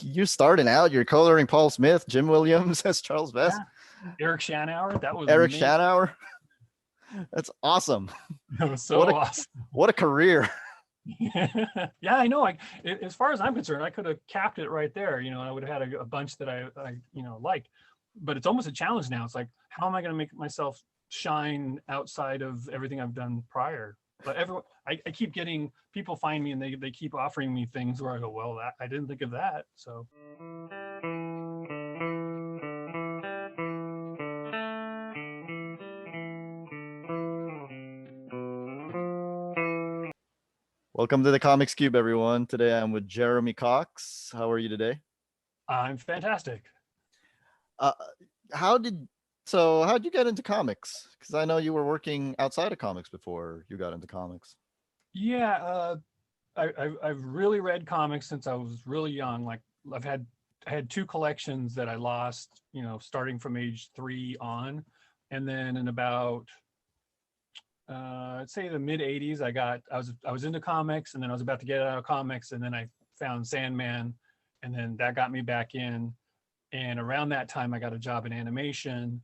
you starting out, you're coloring Paul Smith, Jim Williams as Charles Vess, Yeah. Eric Shanauer, that was Eric amazing. Shanauer. That's awesome. It was so What a awesome. what a career. Yeah, I know. As far as I'm concerned, I could have capped it right there. I would have had a bunch that I liked. But it's almost a challenge now. It's like, how am I going to make myself shine outside of everything I've done prior? But I keep getting people find me and they keep offering me things where I go, well, I didn't think of that. So. Welcome to the Comics Cube, everyone. Today I'm with Jeromy Cox. How are you today? I'm fantastic. Uh, how'd you get into comics? Because I know you were working outside of comics before you got into comics. Yeah, I've really read comics since I was really young. Like I had two collections that I lost, starting from age 3 on, and then in about I'd say the mid 80s, I was into comics, and then I was about to get out of comics, and then I found Sandman, and then that got me back in. And around that time, I got a job in animation,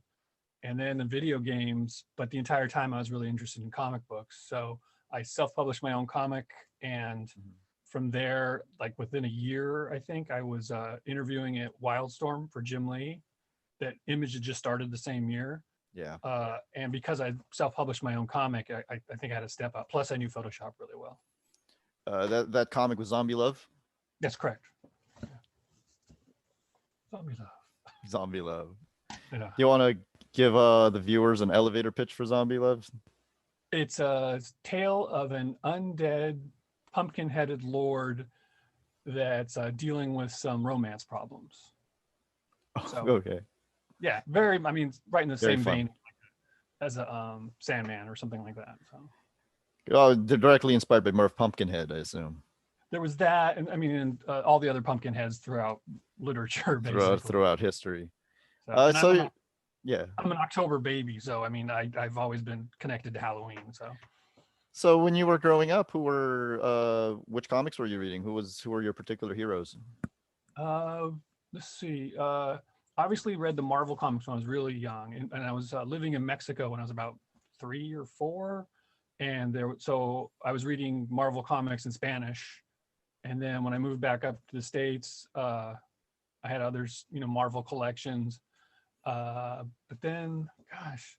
and then the video games. But the entire time, I was really interested in comic books, so I self-published my own comic, and from there, like within a year, I think I was interviewing at Wildstorm for Jim Lee. That Image had just started the same year. Yeah. And because I self-published my own comic, I think I had a step up. Plus, I knew Photoshop really well. That comic was Zombie Love? That's correct. Yeah. Zombie Love. Zombie Love. Yeah. You want to give the viewers an elevator pitch for Zombie Love? It's a tale of an undead, pumpkin-headed lord that's dealing with some romance problems. So, okay. Yeah, right in the Very same fun. vein as a Sandman or something like that. So. Oh, they're directly inspired by Murph Pumpkinhead, I assume. There was that, and all the other pumpkin heads throughout literature, basically. Throughout history. Yeah, I'm an October baby, so I've always been connected to Halloween. So when you were growing up, which comics were you reading? Who were your particular heroes? Let's see. Obviously read the Marvel comics when I was really young, and I was living in Mexico when I was about 3 or 4, and so I was reading Marvel comics in Spanish, and then when I moved back up to the States, I had others, Marvel collections, but then, gosh,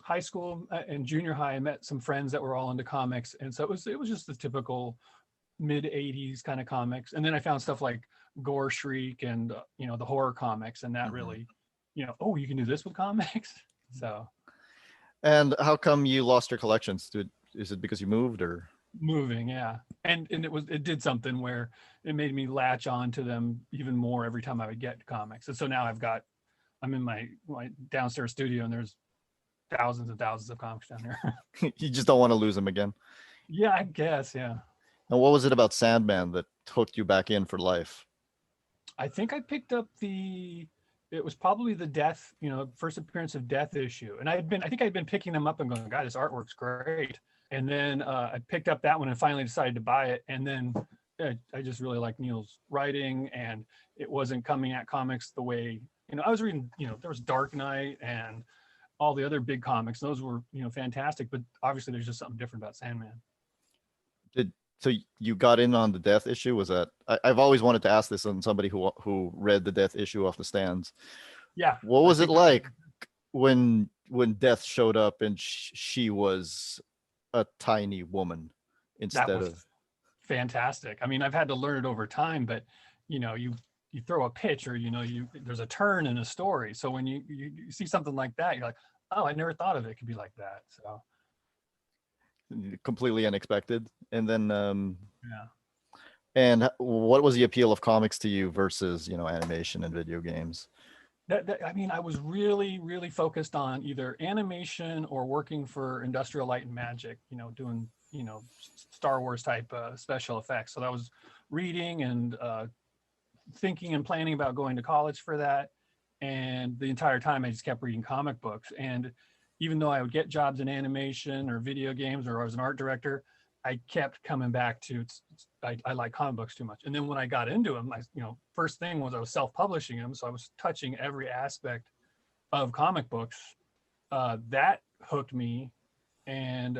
high school and junior high, I met some friends that were all into comics, and so it was just the typical mid 80s kind of comics, and then I found stuff like Gore Shriek and the horror comics, and that really, oh, you can do this with comics. So. And how come you lost your collections? Is it because you moved or? Moving, yeah, and it did something where it made me latch on to them even more every time I would get comics, and so now I'm in my downstairs studio, and there's thousands and thousands of comics down there. You just don't want to lose them again. Yeah, I guess, yeah. And what was it about Sandman that hooked you back in for life? I think I picked up it was probably the Death, first appearance of Death issue. And I think I'd been picking them up and going, God, this artwork's great. And then I picked up that one and finally decided to buy it. And then I just really liked Neil's writing, and it wasn't coming at comics the way, I was reading, there was Dark Knight and all the other big comics. Those were, fantastic, but obviously there's just something different about Sandman. So you got in on the Death issue? Was that I've always wanted to ask this on somebody who read the Death issue off the stands. Yeah. What was it like when Death showed up and she was a tiny woman instead of? Fantastic. I've had to learn it over time, but you throw a pitch, or there's a turn in a story. So when you see something like that, you're like, oh, I never thought of it could be like that. So. Completely unexpected. And then Yeah. And what was the appeal of comics to you versus animation and video games? I was really, really focused on either animation or working for Industrial Light and Magic, doing Star Wars type special effects. So that was reading and thinking and planning about going to college for that, and the entire time I just kept reading comic books. And even though I would get jobs in animation or video games, or I was an art director, I kept coming back to I like comic books too much. And then when I got into them, first thing was I was self-publishing them. So I was touching every aspect of comic books. That hooked me. And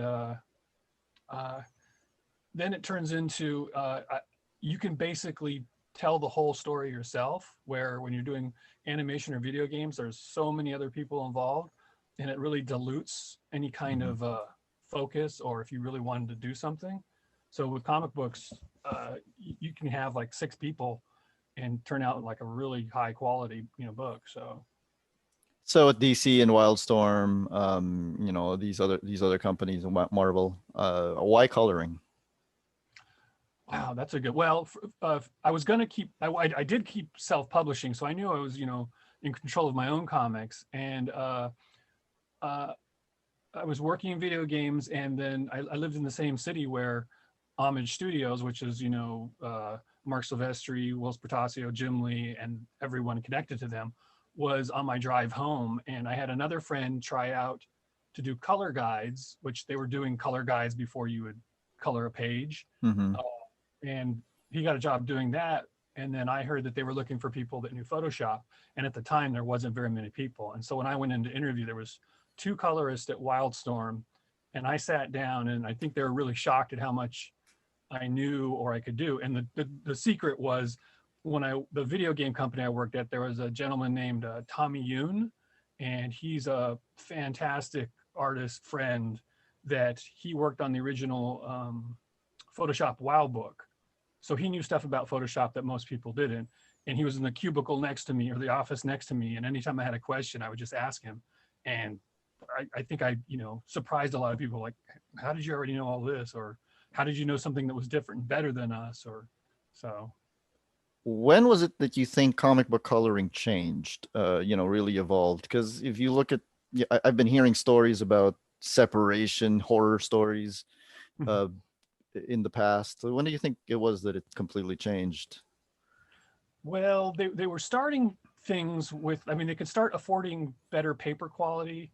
then it turns into, you can basically tell the whole story yourself, where when you're doing animation or video games, there's so many other people involved, and it really dilutes any kind of focus, or if you really wanted to do something. So with comic books, you can have like 6 people and turn out like a really high quality, book. So at DC and Wildstorm, these other companies, Marvel, why coloring? Wow, that's a good. Well, I was gonna keep. I did keep self-publishing, so I knew I was, in control of my own comics, and I was working in video games, and then I lived in the same city where Homage Studios, which is Mark Silvestri, Will Spertasio, Jim Lee, and everyone connected to them, was on my drive home, and I had another friend try out to do color guides, which they were doing color guides before you would color a page. Mm-hmm. And he got a job doing that. And then I heard that they were looking for people that knew Photoshop. And at the time, there wasn't very many people. And so when I went in to interview, there was 2 colorists at Wildstorm. And I sat down, and I think they were really shocked at how much I knew or I could do. And the secret was, the video game company I worked at, there was a gentleman named Tommy Yoon, and he's a fantastic artist friend that he worked on the original Photoshop WoW book. So he knew stuff about Photoshop that most people didn't. And he was in the cubicle next to me, or the office next to me. And anytime I had a question, I would just ask him. And I think I surprised a lot of people, like, how did you already know all this? Or how did you know something that was different and better than us? Or so. When was it that you think comic book coloring changed, really evolved? Because if you look at, I've been hearing stories about separation, horror stories, in the past. So when do you think it was that it completely changed? Well, they were starting things with, they could start affording better paper quality.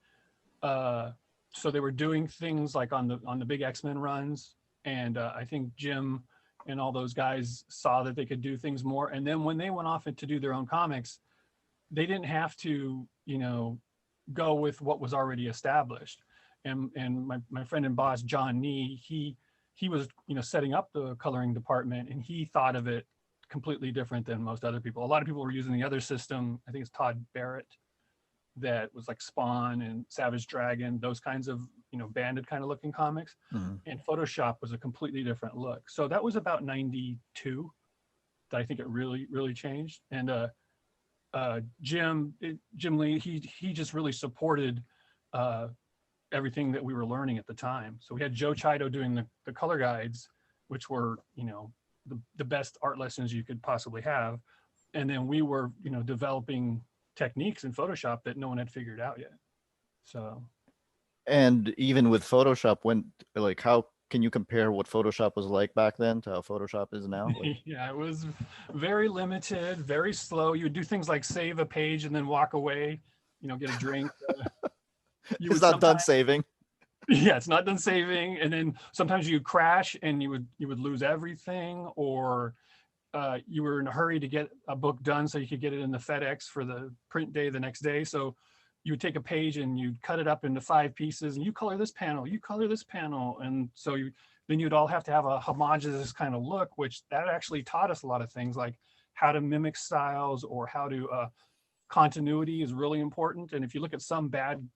So they were doing things like on the big X-Men runs. And I think Jim and all those guys saw that they could do things more. And then when they went off to do their own comics, they didn't have to, go with what was already established. And my friend and boss, John Nee, he was, setting up the coloring department, and he thought of it completely different than most other people. A lot of people were using the other system. I think it's Todd Barrett, that was like Spawn and Savage Dragon, those kinds of, banded kind of looking comics. Mm-hmm. And Photoshop was a completely different look. So that was about 92 that I think it really, really changed. And Jim Lee, he just really supported everything that we were learning at the time. So we had Joe Chido doing the color guides, which were, the best art lessons you could possibly have. And then we were, developing techniques in Photoshop that no one had figured out yet. So. And even with Photoshop, how can you compare what Photoshop was like back then to how Photoshop is now? Yeah, it was very limited, very slow. You would do things like save a page and then walk away, get a drink. It's not done saving. Yeah, it's not done saving. And then sometimes you crash and you would lose everything, or you were in a hurry to get a book done so you could get it in the FedEx for the print day the next day. So you would take a page and you'd cut it up into 5 pieces, and you color this panel, you color this panel. And so then you'd all have to have a homogeneous kind of look, which that actually taught us a lot of things, like how to mimic styles, or how to continuity is really important. And if you look at some bad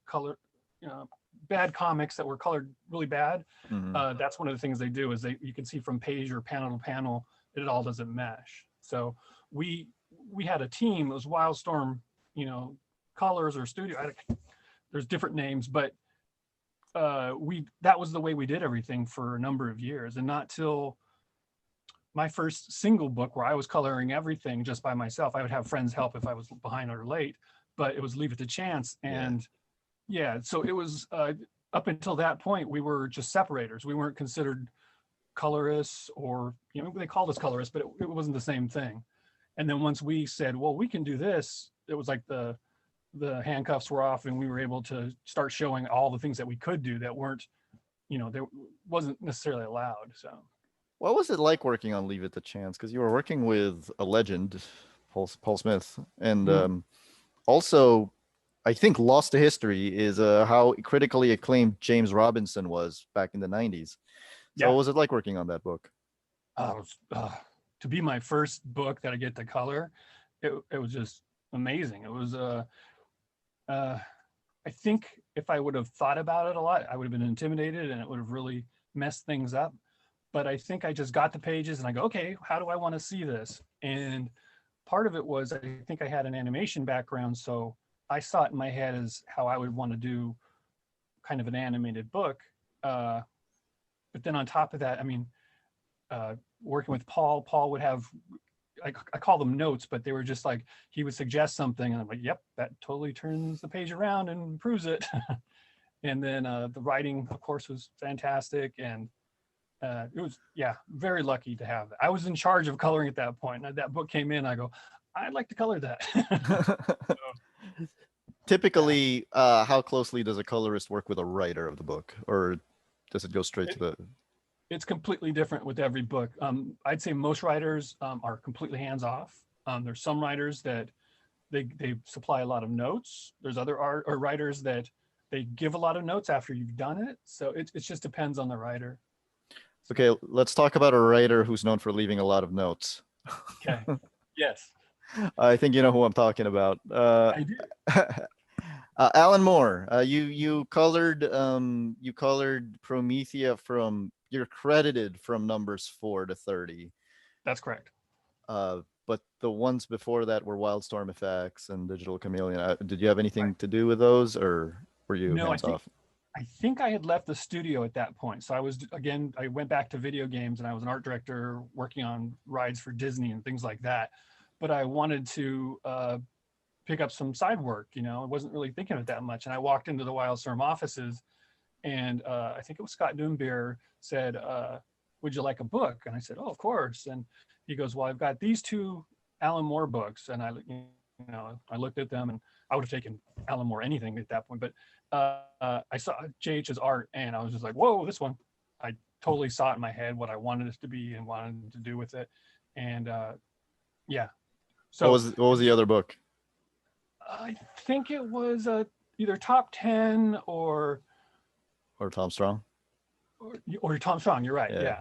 comics that were colored really bad, mm-hmm. That's one of the things they do, is you can see from page or panel to panel that it all doesn't mesh. So we had a team. It was Wildstorm, Colors or Studio. There's different names, but that was the way we did everything for a number of years. And not till my first single book, where I was coloring everything just by myself. I would have friends help if I was behind or late, but it was leave it to chance. And so it was up until that point, we were just separators. We weren't considered colorists, or they called us colorists, but it wasn't the same thing. And then once we said, well, we can do this, it was like the handcuffs were off, and we were able to start showing all the things that we could do that weren't, there wasn't necessarily allowed. So What was it like working on Leave It to Chance? Because you were working with a legend, Paul Smith, and Mhm. also I think Lost to History is how critically acclaimed James Robinson was back in the 90s. So Yeah. what was it like working on that book? It was, to be my first book that I get to color, it was just amazing. It was uh, I think if I would have thought about it a lot, I would have been intimidated and it would have really messed things up. But I think I just got the pages and I go, okay, how do I want to see this? And part of it was I think I had an animation background, so I saw it in my head as how I would want to do kind of an animated book. Uh, but then on top of that, I mean, working with Paul would have I call them notes, but they were just like he would suggest something, and I'm like, yep, that totally turns the page around and improves it. And then the writing, of course, was fantastic, and it was very lucky to have that. I was in charge of coloring at that point, and that book came in. I go, I'd like to color that. So, yeah, Typically, how closely does a colorist work with a writer of the book, or does it go straight to it, the? it's completely different with every book. I'd say most writers are completely hands off. There's some writers that they supply a lot of notes. There's other art or writers that they give a lot of notes after you've done it. So it just depends on the writer. So, Okay, let's talk about a writer who's known for leaving a lot of notes. okay. Yes, I think you know who I'm talking about. I do. Alan Moore, you colored Promethea from you're credited from numbers 4 to 30. That's correct. But the ones before that were Wildstorm Effects and Digital Chameleon. Did you have Right. anything to do with those, or were you No, hands off? I think I had left the studio at that point. So I was again, I went back to video games and I was an art director working on rides for Disney and things like that. But I wanted to pick up some side work, I wasn't really thinking of it that much. And I walked into the Wildstorm offices and I think it was Scott Doombeer said, would you like a book? And I said, oh, of course. And he goes, well, I've got these two Alan Moore books. And I looked at them and I would have taken Alan Moore anything at that point. But I saw JH's art and I was just like, whoa, this one. I totally saw it in my head, what I wanted it to be and wanted to do with it. And yeah. So What was the other book? I think it was either top 10 Or Tom Strong? or Tom Strong. You're right. Yeah. Yeah.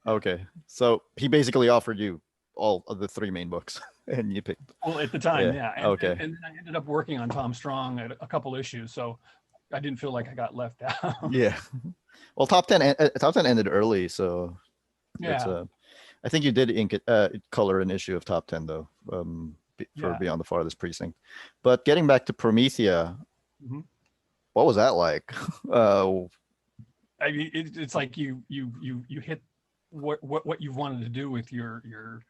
Okay. So he basically offered you all of the three main books, and you picked. Well, at the time, Yeah. yeah. Okay. And then I ended up working on Tom Strong at a couple issues. So I didn't feel like I got left out. Yeah. Well, top 10 ended early, so it's Yeah. I think you did color an issue of top 10 though, for Yeah. Beyond the Farthest Precinct. But getting back to Promethea, Mhm. what was that like? I mean, it's like you hit what you've wanted to do with your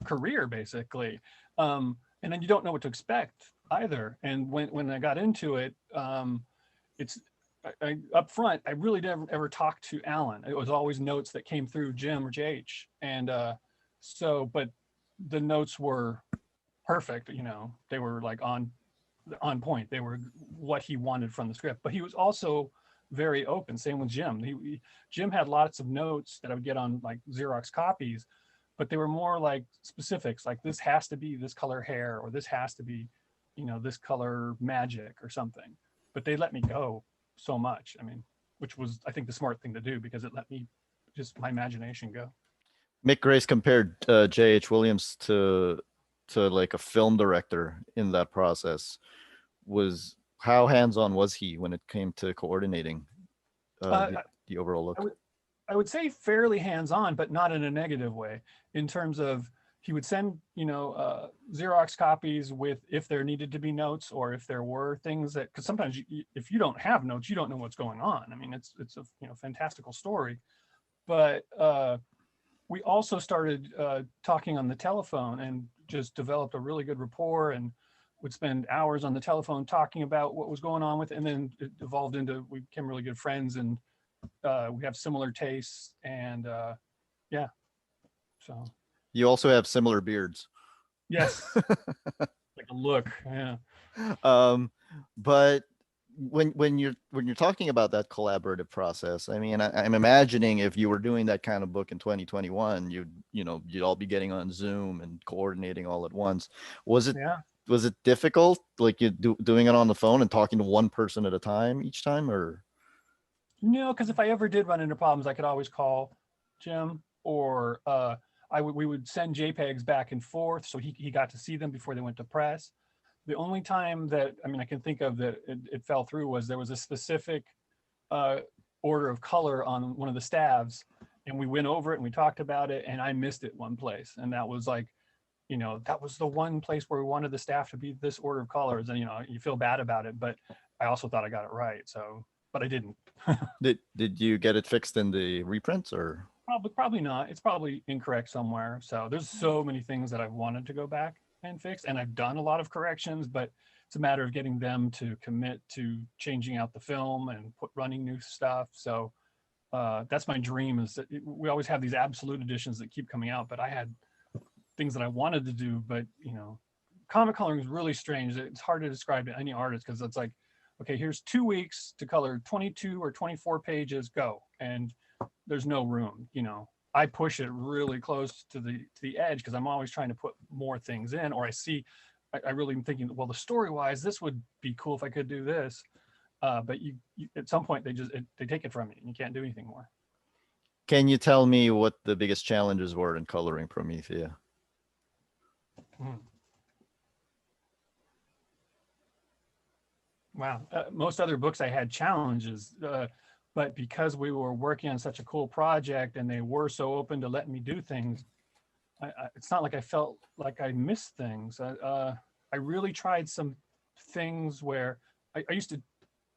career basically, and then you don't know what to expect either. And when I got into it, it's up front. I really never ever talked to Alan. It was always notes that came through Jim or JH, and but the notes were perfect. They were like on point. They were what he wanted from the script. But he was also very open. Same with Jim. Jim had lots of notes that I would get on like Xerox copies, but they were more like specifics, like this has to be this color hair, or this has to be, this color magic or something. But they let me go so much. I mean, which was I think the smart thing to do because it let me just my imagination go. Mick Grace compared J.H. Williams to like a film director in that process. Was how hands-on was he when it came to coordinating Uh, the overall I look? would I would say fairly hands-on, but not in a negative way. In terms of he would send Xerox copies with if there needed to be notes or if there were things that because sometimes if you don't have notes, you don't know what's going on. I mean, it's a fantastical story, but we also started talking on the telephone and just developed a really good rapport and would spend hours on the telephone talking about what was going on with it. And then it evolved into we became really good friends and we have similar tastes and yeah. So You also have similar beards. yes, like a look. Yeah. um, but when you're talking about that collaborative process, I mean, I'm imagining if you were doing that kind of book in 2021, you'd all be getting on Zoom and coordinating all at once. Was it Yeah. was it difficult, like doing it on the phone and talking to one person at a time each time, or? No, because if I ever did run into problems, I could always call Jim, or we would send JPEGs back and forth, so he got to see them before they went to press. The only time that, I mean, I can think of that it fell through was there was a specific uh, order of color on one of the stabs, and we went over it and we talked about it, and I missed it one place, and that was like, that was the one place where we wanted the staff to be this order of colors, and you feel bad about it, but I also thought I got it right, so, but I didn't. Did you get it fixed in the reprints, or? Probably not. It's probably incorrect somewhere. So there's so many things that I've wanted to go back and fix, and I've done a lot of corrections, but it's a matter of getting them to commit to changing out the film and running new stuff. So that's my dream, is that we always have these absolute editions that keep coming out, but I had things that I wanted to do, but comic coloring is really strange. It's hard to describe to any artist, because it's like, okay, here's 2 weeks to color 22 or 24 pages, go. And there's no room. I push it really close to the edge, because I'm always trying to put more things in, or I really am thinking, well, the story wise, this would be cool if I could do this. But you at some point they take it from you and you can't do anything more. Can you tell me what the biggest challenges were in coloring Promethea? Hmm. Wow. Most other books I had challenges, but because we were working on such a cool project and they were so open to letting me do things, it's not like I felt like I missed things. I really tried some things where I used to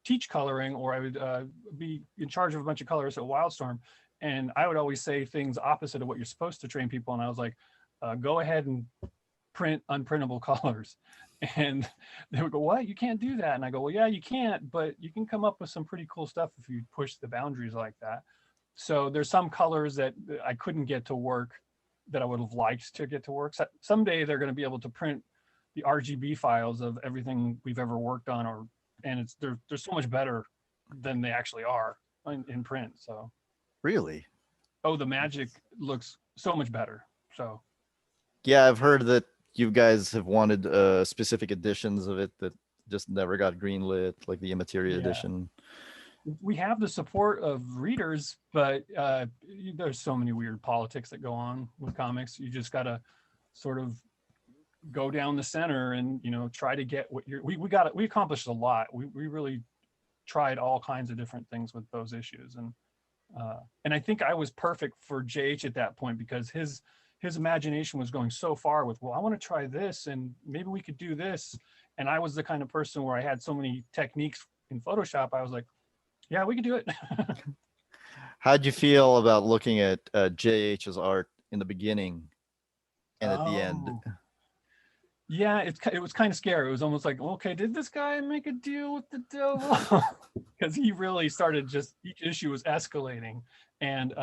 teach coloring, or I would be in charge of a bunch of colorists at Wildstorm, and I would always say things opposite of what you're supposed to train people. And I was like, go ahead and print unprintable colors. And they would go, what? You can't do that. And I go, well, yeah, you can't, but you can come up with some pretty cool stuff if you push the boundaries like that. So there's some colors that I couldn't get to work that I would have liked to get to work. So someday they're going to be able to print the RGB files of everything we've ever worked on, and they're so much better than they actually are in print. So Really? oh, the magic looks so much better. So Yeah, I've heard that you guys have wanted specific editions of it that just never got greenlit, like the Immateria yeah, edition. we have the support of readers, but there's so many weird politics that go on with comics. You just gotta sort of go down the center and try to get what we accomplished a lot. We really tried all kinds of different things with those issues, and I think I was perfect for JH at that point, because his imagination was going so far with, well, I want to try this and maybe we could do this, and I was the kind of person where I had so many techniques in Photoshop. I was like, yeah, we could do it. How'd you feel about looking at JH's art in the beginning and at the end? Oh, yeah, it was kind of scary. It was almost like, okay, did this guy make a deal with the devil? Because he really started, just each issue was escalating, and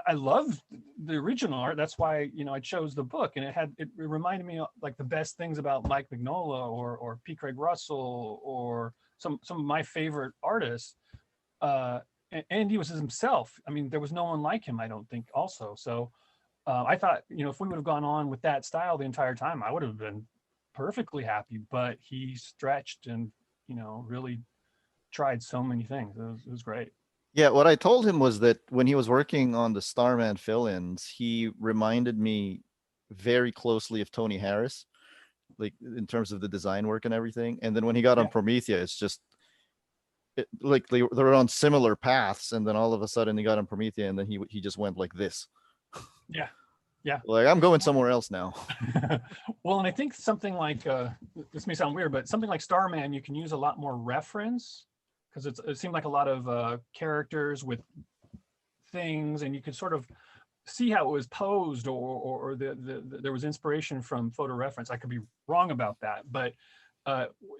I loved the original art. That's why I chose the book, and it reminded me of, like, the best things about Mike Mignola or P. Craig Russell or some of my favorite artists. And he was himself. I mean, there was no one like him, I don't think. Also, so I thought, if we would have gone on with that style the entire time, I would have been perfectly happy. But he stretched and really tried so many things. It was great. Yeah, what I told him was that when he was working on the Starman fill-ins, he reminded me very closely of Tony Harris, like in terms of the design work and everything. And then when he got on Yeah, Promethea, it's just like they were on similar paths, and then all of a sudden he got on Promethea, and then he just went like this. yeah, yeah. Like, I'm going somewhere else now. Well, and I think something like this may sound weird, but something like Starman, you can use a lot more reference, because it seemed like a lot of characters with things, and you could sort of see how it was posed, or there was inspiration from photo reference. I could be wrong about that, but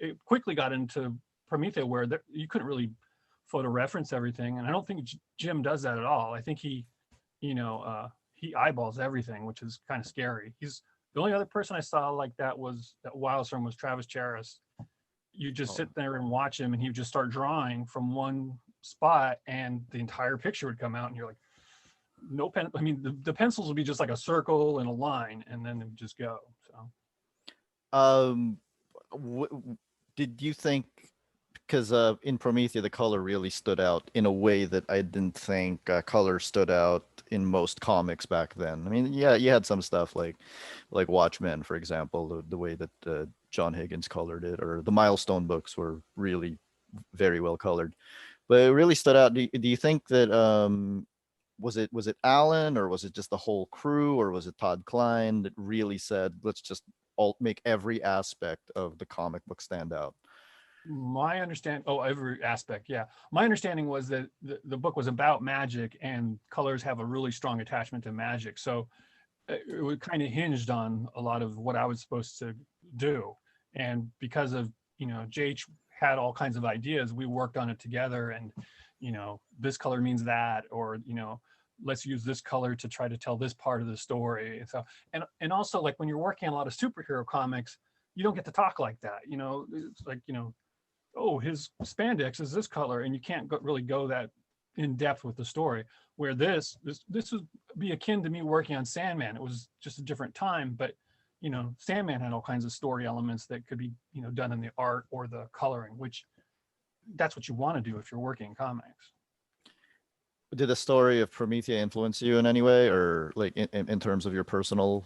it quickly got into Promethea, where you couldn't really photo reference everything, and I don't think Jim does that at all. I think he eyeballs everything, which is kind of scary. He's the only other person I saw like that was at Wildstorm was Travis Charis, you just Oh. sit there and watch him, and he would just start drawing from one spot, and the entire picture would come out, and you're like, no pen. I mean, the pencils would be just like a circle and a line, and then it would just go. So Um, did you think, because in Promethea the color really stood out in a way that I didn't think color stood out in most comics back then. I mean, yeah, you had some stuff like Watchmen, for example, the way that John Higgins colored it, or the Milestone books were really very well colored. But it really stood out. Do you think that was it Alan, or was it just the whole crew, or was it Todd Klein that really said, let's just all make every aspect of the comic book stand out? my understand oh, every aspect, yeah. My understanding was that the book was about magic, and colors have a really strong attachment to magic. So it was kind of hinged on a lot of what I was supposed to do. And because of, JH had all kinds of ideas, we worked on it together. And, this color means that, or, let's use this color to try to tell this part of the story. And so, and also, like, when you're working on a lot of superhero comics, you don't get to talk like that. It's like, oh, his spandex is this color, and you can't really go that in depth with the story. Where this would be akin to me working on Sandman. It was just a different time, but Sandman had all kinds of story elements that could be done in the art or the coloring, which that's what you want to do if you're working in comics. Did the story of Promethea influence you in any way, or like in terms of your personal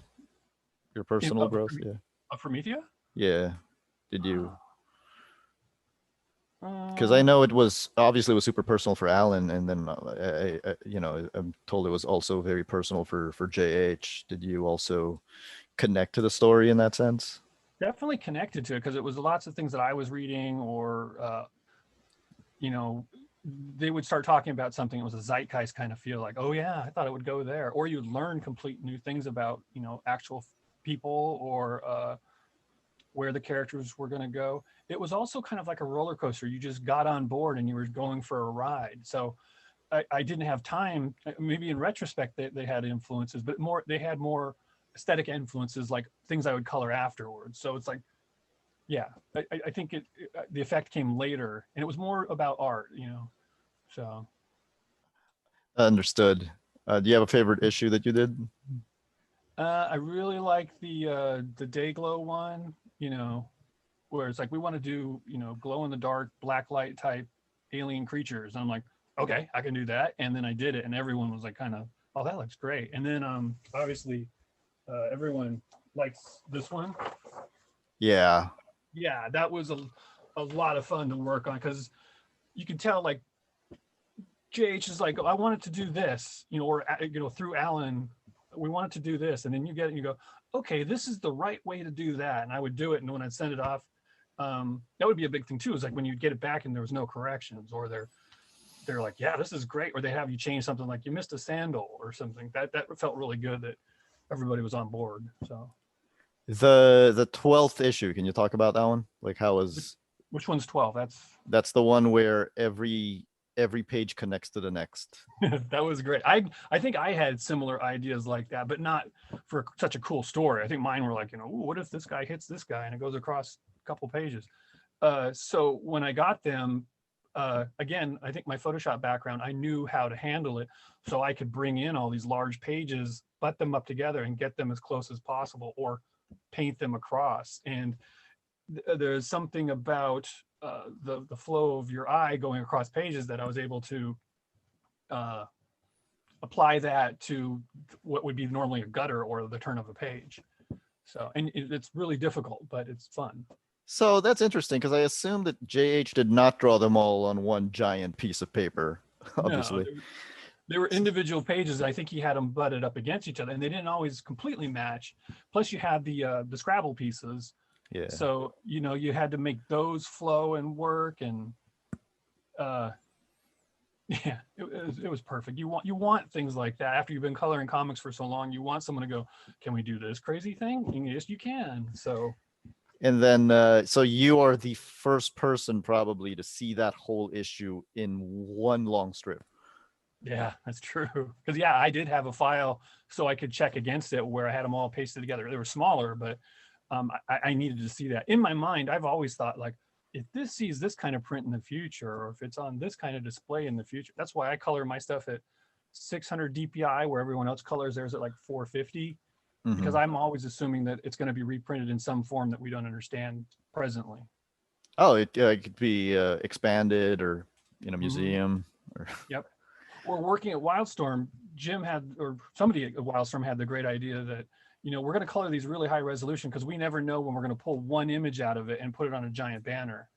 growth? Yeah. Of Promethea? Yeah. Did you? Because I Uh, know it was obviously it was super personal for Alan, and then I'm told it was also very personal for JH. Did you also connect to the story in that sense? Definitely connected to it, because it was lots of things that I was reading, or you know, they would start talking about something. It was a zeitgeist kind of feel, like, oh yeah, I thought it would go there. Or you'd learn complete new things about, actual people, or where the characters were going to go. It was also kind of like a roller coaster. You just got on board and you were going for a ride. So I didn't have time. Maybe in retrospect, they had influences, but they had more aesthetic influences, like things I would color afterwards. So it's like, yeah, I think the effect came later, and it was more about art, So Understood. Do you have a favorite issue that you did? I really like the day glow one, where it's like, we want to do, glow in the dark, black light type alien creatures. And I'm like, okay, I can do that. And then I did it, and everyone was like, kind of, oh, that looks great. And then obviously everyone likes this one. Yeah. Yeah, that was a lot of fun to work on, because you can tell, like, JH is like, oh, I wanted to do this, or through Alan, we wanted to do this, and then you get it and you go, okay, this is the right way to do that. And I would do it, and when I'd send it off, that would be a big thing too, is like when you'd get it back and there was no corrections, or they're like, yeah, this is great, or they have you change something, like you missed a sandal or something. That felt really good, that everybody was on board. So The 12th issue, can you talk about that one? Like, how was which one's 12? that's the one where every page connects to the next. That was great. I think I had similar ideas like that, but not for such a cool story. I think mine were like, ooh, what if this guy hits this guy and it goes across a couple pages? So when I got them, again, I think my Photoshop background, I knew how to handle it, so I could bring in all these large pages, butt them up together, and get them as close as possible, or paint them across. And there's something about the flow of your eye going across pages that I was able to apply that to what would be normally a gutter or the turn of a page. So, and it's really difficult, but it's fun. So that's interesting, because I assume that JH did not draw them all on one giant piece of paper, obviously. No, they were individual pages. I think he had them butted up against each other, and they didn't always completely match. Plus, you had the Scrabble pieces. Yeah. So, you had to make those flow and work, and yeah, it was perfect. You want things like that. After you've been coloring comics for so long, you want someone to go, can we do this crazy thing? And yes, you can. So, And then, so you are the first person probably to see that whole issue in one long strip. yeah, that's true. Because yeah, I did have a file so I could check against it, where I had them all pasted together. They were smaller, but I needed to see that. In my mind, I've always thought, like, if this sees this kind of print in the future, or if it's on this kind of display in the future. That's why I color my stuff at 600 DPI, where everyone else colors theirs at like 450, because Hmm. I'm always assuming that it's going to be reprinted in some form that we don't understand presently. Oh, it could be expanded or in a Hmm. museum. Or Yep. Or working at Wildstorm, Jim had, or somebody at Wildstorm had the great idea that, we're going to color these really high resolution because we never know when we're going to pull one image out of it and put it on a giant banner.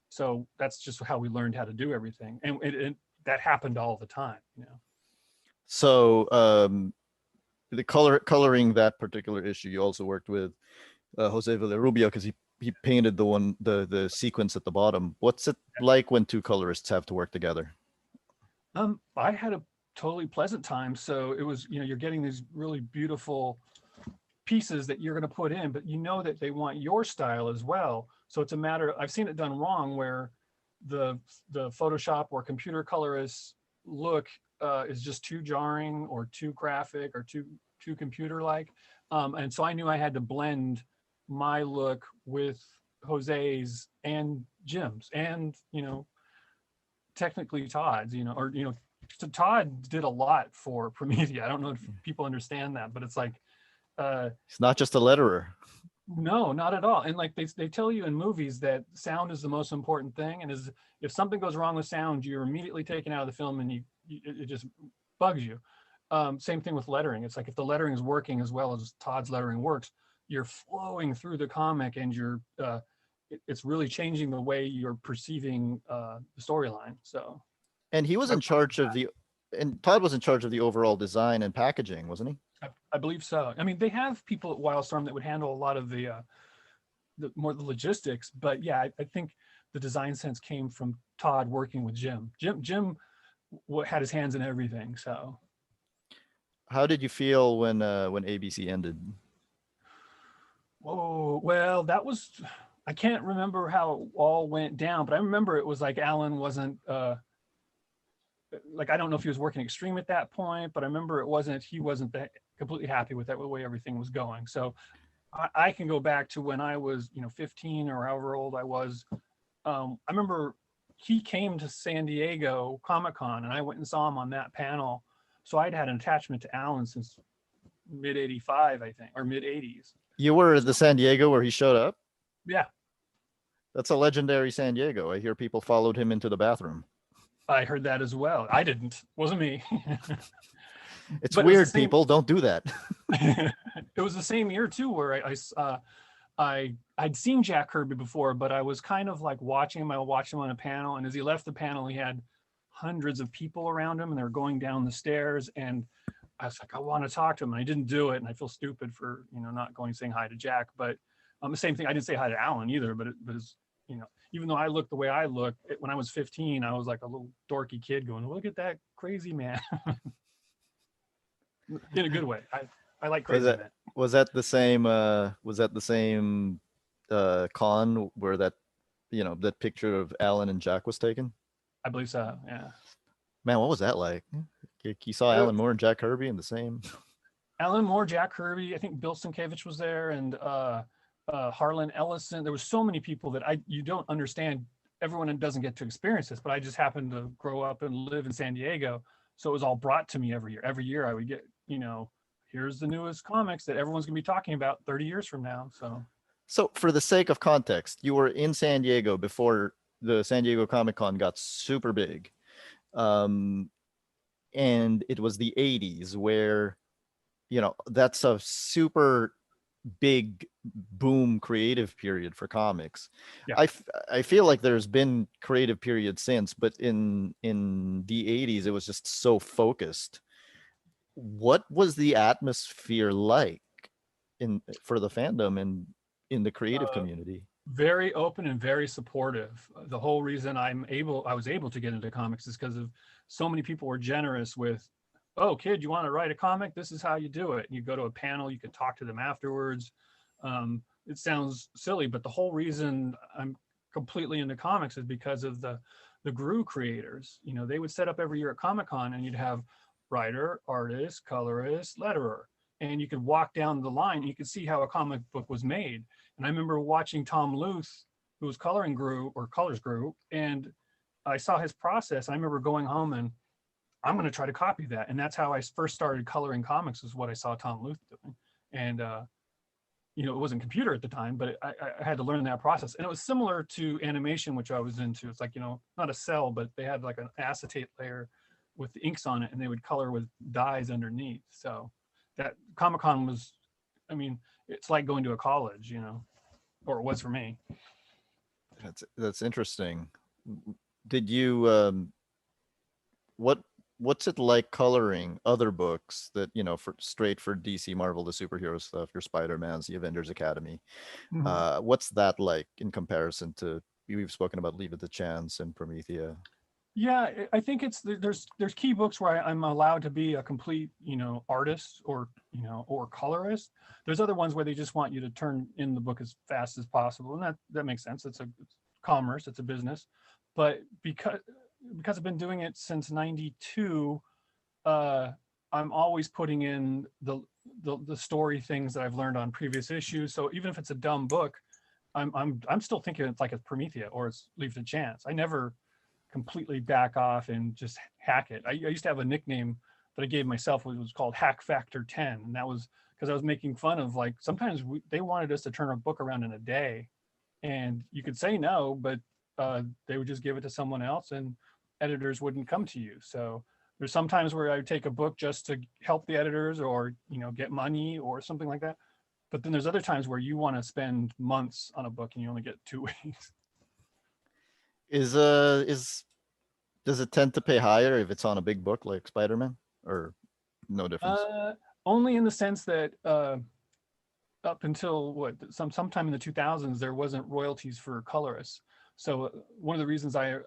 So that's just how we learned how to do everything. And that happened all the time. so the coloring that particular issue, you also worked with Jose Villarrubia because he painted the sequence at the bottom. What's it like when two colorists have to work together? I had a totally pleasant time. So it was, you're getting these really beautiful pieces that you're going to put in, but that they want your style as well. So it's a matter, I've seen it done wrong where the Photoshop or computer colorist look is just too jarring or too graphic or too computer like. And so I knew I had to blend my look with Jose's and Jim's and, technically Todd's, so Todd did a lot for Promethea. I don't know if people understand that, but it's like, It's not just a letterer. no, not at all. And like they tell you in movies that sound is the most important thing. And if something goes wrong with sound, you're immediately taken out of the film and it just bugs you. Same thing with lettering. It's like if the lettering is working as well as Todd's lettering works, you're flowing through the comic and it's really changing the way you're perceiving the storyline. So And he was in charge of and Todd was in charge of the overall design and packaging, wasn't he? I believe so. I mean, they have people at Wildstorm that would handle a lot of the more the logistics, but yeah, I think the design sense came from Todd working with Jim. Jim had his hands in everything. So, How did you feel when ABC ended? oh well, I can't remember how it all went down, but I remember it was like Alan wasn't like I don't know if he was working extreme at that point, but I remember he wasn't that completely happy with that the way everything was going. So I can go back to when I was 15 or however old I was. I remember he came to San Diego Comic-Con and I went and saw him on that panel. So I'd had an attachment to Alan since mid 85, I think, or mid 80s. You were at the San Diego where he showed up? Yeah, That's a legendary San Diego. I hear people followed him into the bathroom. I heard that as well. I didn't, wasn't me. It's But it was the weird, same. people. Don't do that. It was the same year too, where I'd seen Jack Kirby before, but I was kind of like watching him. I watched him on a panel, and as he left the panel, he had hundreds of people around him, and they were going down the stairs. And I was like, I want to talk to him, and I didn't do it, and I feel stupid for not going saying hi to Jack. But the same thing, I didn't say hi to Alan either. But even though I looked the way I looked when I was 15, I was like a little dorky kid going, "Look at that crazy man," in a good way. I like Was crazy that men. was that the same con where that picture of Alan and Jack was taken? I believe so. Yeah. Man, what was that like? You saw Alan Moore and Jack Kirby in the same. Alan Moore, Jack Kirby, I think Bill Sienkiewicz was there, and Harlan Ellison. There was so many people that you don't understand. Everyone doesn't get to experience this, but I just happened to grow up and live in San Diego, so it was all brought to me every year. Every year I would get, here's the newest comics that everyone's gonna be talking about 30 years from now. So, for the sake of context, you were in San Diego before the San Diego Comic Con got super big. And it was the 80s where, that's a super big boom creative period for comics. Yeah. I feel like there's been creative periods since, but in the 80s, it was just so focused. What was the atmosphere like for the fandom and in the creative community? Very open and very supportive. The whole reason I was able to get into comics is because of so many people were generous with, oh, kid, you want to write a comic? This is how you do it. You go to a panel, you can talk to them afterwards. It sounds silly, but the whole reason I'm completely into comics is because of the GRU creators. They would set up every year at Comic-Con and you'd have writer, artist, colorist, letterer. And you could walk down the line and you could see how a comic book was made. And I remember watching Tom Luth whose colors grew, and I saw his process. I remember going home and I'm going to try to copy that. And that's how I first started coloring comics, is what I saw Tom Luth doing. And, it wasn't computer at the time, but I had to learn that process. And it was similar to animation, which I was into. It's like, not a cell, but they had like an acetate layer with the inks on it, and they would color with dyes underneath. So that Comic-Con was, it's like going to a college, or it was for me. That's interesting. Did you what's it like coloring other books that for DC, Marvel, the superhero stuff, your Spider-Mans, the Avengers Academy? What's that like in comparison to, we've spoken about Leave It to Chance and Promethea? Yeah, I think there's key books where I'm allowed to be a complete artist or colorist. There's other ones where they just want you to turn in the book as fast as possible, and that makes sense. It's commerce, it's a business. But because I've been doing it since '92, I'm always putting in the story things that I've learned on previous issues. So even if it's a dumb book, I'm still thinking it's like it's Promethea or it's Leave It to Chance. I never completely back off and just hack it. I used to have a nickname that I gave myself, which was called Hack Factor 10, and that was because I was making fun of, like, sometimes they wanted us to turn a book around in a day, and you could say no, but they would just give it to someone else, and editors wouldn't come to you. So there's sometimes where I would take a book just to help the editors or get money or something like that. But then there's other times where you want to spend months on a book and you only get 2 weeks. Does it tend to pay higher if it's on a big book like Spider-Man, or no difference? Only in the sense that up until sometime in the 2000s, there wasn't royalties for colorists. So one of the reasons I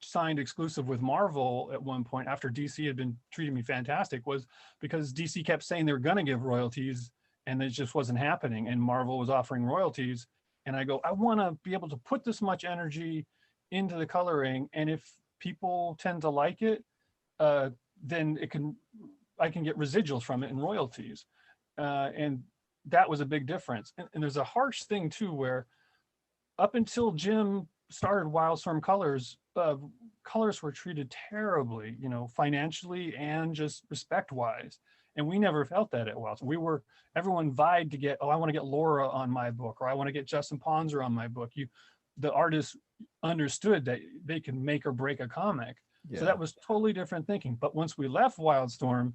signed exclusive with Marvel at one point, after DC had been treating me fantastic, was because DC kept saying they were going to give royalties and it just wasn't happening, and Marvel was offering royalties. And I go, I want to be able to put this much energy into the coloring, and if people tend to like it, then I can get residuals from it and royalties. And that was a big difference. And there's a harsh thing too, where up until Jim started Wildstorm Colors, colors were treated terribly, financially and just respect-wise. And we never felt that at Wildstorm. Everyone vied to get, I want to get Laura on my book, or I want to get Justin Ponzer on my book. The artists understood that they can make or break a comic. Yeah. So that was totally different thinking. But once we left Wildstorm,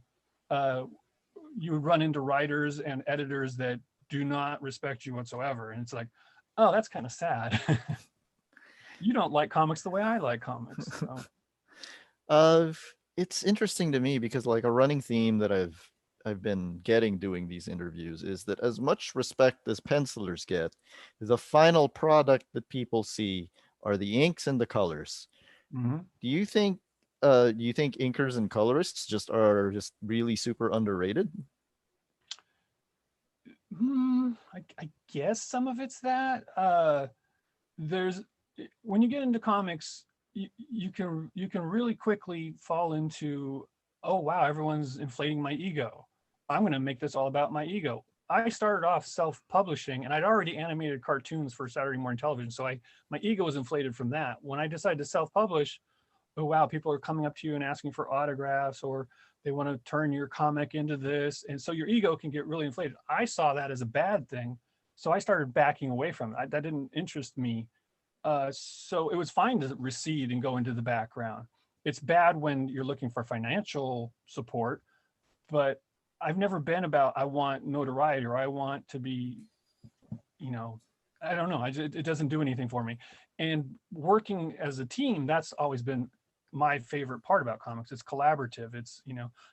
you would run into writers and editors that do not respect you whatsoever. And it's like, oh, that's kind of sad. You don't like comics the way I like comics. So. It's interesting to me because, like, a running theme that I've been getting doing these interviews is that as much respect as pencilers get, the final product that people see are the inks and the colors. Mm-hmm. Do you think inkers and colorists are really super underrated? I guess some of it's that. When you get into comics, you can really quickly fall into, oh wow, everyone's inflating my ego. I'm going to make this all about my ego. I started off self-publishing, and I'd already animated cartoons for Saturday morning television, so my ego was inflated from that. When I decided to self-publish, oh wow, people are coming up to you and asking for autographs, or they want to turn your comic into this, and so your ego can get really inflated. I saw that as a bad thing, so I started backing away from it. That didn't interest me. So it was fine to recede and go into the background. It's bad when you're looking for financial support, but I've never been about, I want notoriety or I want to be, I don't know. It doesn't do anything for me. And working as a team, that's always been my favorite part about comics. It's collaborative. It's,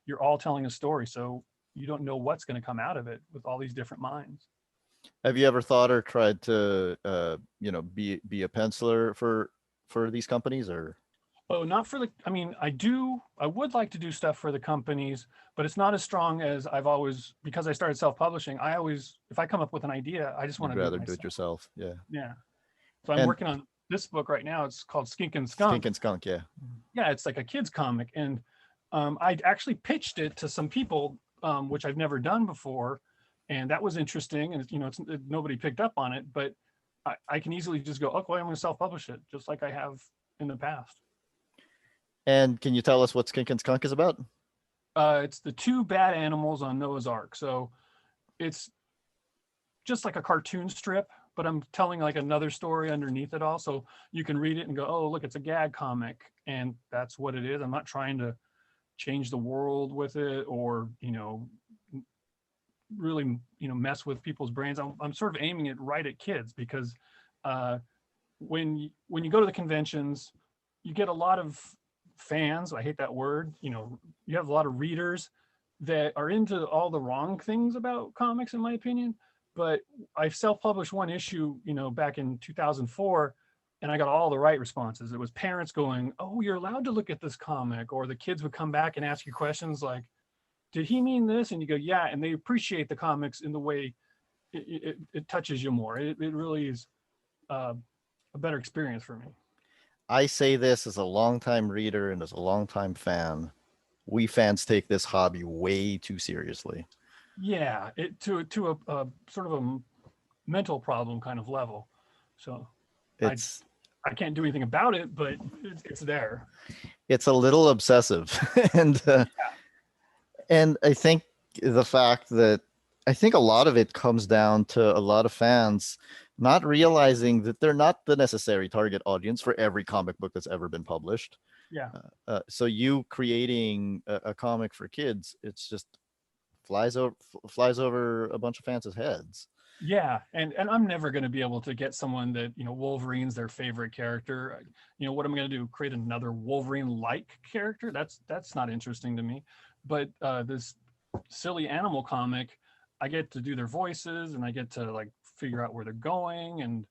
you're all telling a story. So you don't know what's going to come out of it with all these different minds. Have you ever thought or tried to, be a penciler for these companies, or? Oh, not for I would like to do stuff for the companies, but it's not as strong as I've always, because I started self-publishing. If I come up with an idea, I just want to rather do it yourself. Yeah. Yeah. So I'm working on this book right now. It's called Skink and Skunk. Skink and Skunk, yeah. Yeah, it's like a kid's comic. And I actually pitched it to some people, which I've never done before. And that was interesting. And, nobody picked up on it. But I can easily just go, okay, I'm going to self-publish it, just like I have in the past. And can you tell us what Skink and Skunk is about? It's the two bad animals on Noah's Ark. So it's just like a cartoon strip, but I'm telling like another story underneath it all. So you can read it and go, oh, look, it's a gag comic. And that's what it is. I'm not trying to change the world with it or, really, mess with people's brains. I'm sort of aiming it right at kids because when you go to the conventions, you get a lot of fans. I hate that word. You have a lot of readers that are into all the wrong things about comics, in my opinion. But I self-published one issue, back in 2004, and I got all the right responses. It was parents going, "Oh, you're allowed to look at this comic," or the kids would come back and ask you questions like, "Did he mean this?" And you go, "Yeah," and they appreciate the comics in the way it touches you more. It really is a better experience for me. I say this as a longtime reader and as a longtime fan. We fans take this hobby way too seriously. Yeah, it to a sort of a mental problem kind of level. So I It's I can't do anything about it, but it's there. it's a little obsessive, and I think the fact that I think a lot of it comes down to a lot of fans not realizing that they're not the necessary target audience for every comic book that's ever been published. Yeah. So you creating a comic for kids, it's just flies over a bunch of fans' heads. Yeah, and I'm never going to be able to get someone that Wolverine's their favorite character. What am I going to do? Create another Wolverine-like character? That's not interesting to me. But this silly animal comic, I get to do their voices and I get to like figure out where they're going, and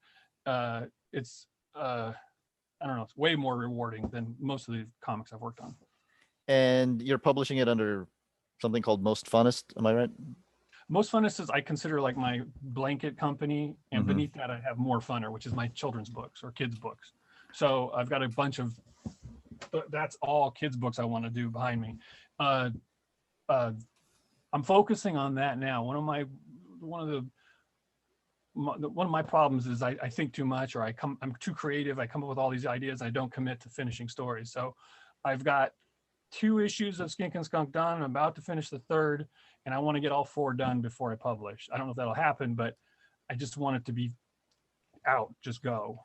it's I don't know, it's way more rewarding than most of the comics I've worked on. And you're publishing it under something called Most Funnest, am I right? Most Funnest is I consider like my blanket company, and Mm-hmm. beneath that I have More Funner, which is my children's books or kids books. So I've got a bunch of that's all kids books I want to do behind me. Uh, uh, I'm focusing on that now. One of my problems is I think too much, or I'm too creative. I come up with all these ideas. I don't commit to finishing stories. So I've got 2 issues of Skink and Skunk done. I'm about to finish the 3rd, and I want to get all 4 done before I publish. I don't know if that'll happen, but I just want it to be out, just go.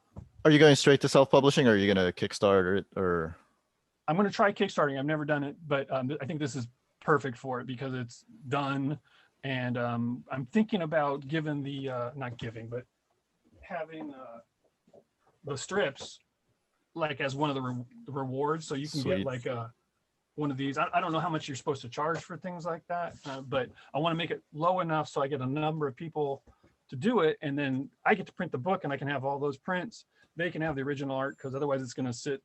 Are you going straight to self-publishing, or are you going to Kickstarter it, or? I'm going to try Kickstarting. I've never done it, but I think this is perfect for it because it's done. And I'm thinking about giving not giving, but having the strips like as one of the rewards. So you can Sweet. get like one of these. I don't know how much you're supposed to charge for things like that, but I want to make it low enough so I get a number of people to do it. And then I get to print the book and I can have all those prints. They can have the original art because otherwise it's going to sit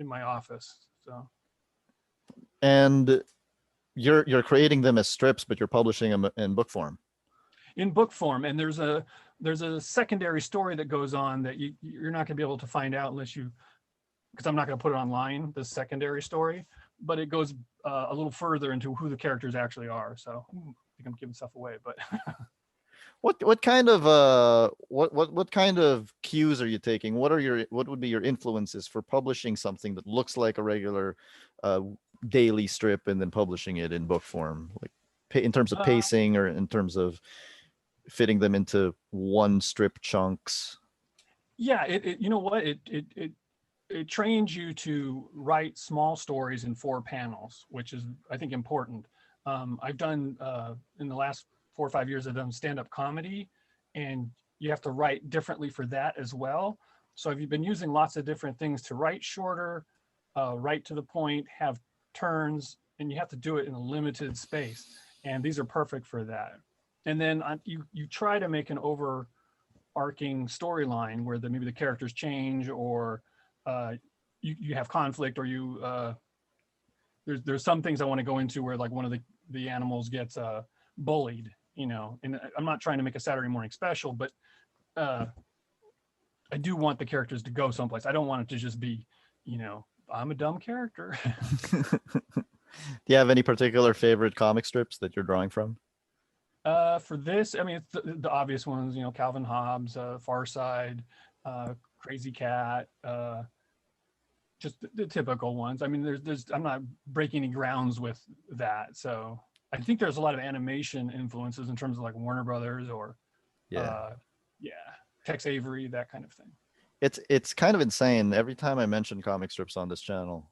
in my office. So. And you're creating them as strips, but you're publishing them in book form. In book form, and there's a secondary story that goes on that you're not going to be able to find out unless you, because I'm not going to put it online, the secondary story, but it goes a little further into who the characters actually are. So I think I'm giving stuff away, but What kind of what kind of cues are you taking? What would be your influences for publishing something that looks like a regular daily strip and then publishing it in book form, like in terms of pacing or in terms of fitting them into one strip chunks? Yeah, you know what, it trains you to write small stories in 4 panels, which is I think important. I've done in the last 4 or 5 years, I've done stand-up comedy, and you have to write differently for that as well. So I've been using lots of different things to write shorter, write to the point, have turns, and you have to do it in a limited space. And these are perfect for that. And then you try to make an overarching storyline where maybe the characters change, or you have conflict, or there's some things I want to go into where like one of the animals gets bullied, and I'm not trying to make a Saturday morning special, but I do want the characters to go someplace. I don't want it to just be, I'm a dumb character. Do you have any particular favorite comic strips that you're drawing from? For this, I mean, it's the obvious ones, Calvin Hobbes, Far Side, Crazy Cat, just the typical ones. I mean, I'm not breaking any grounds with that. So I think there's a lot of animation influences in terms of like Warner Brothers or, Yeah. yeah, Tex Avery, that kind of thing. It's kind of insane. Every time I mention comic strips on this channel,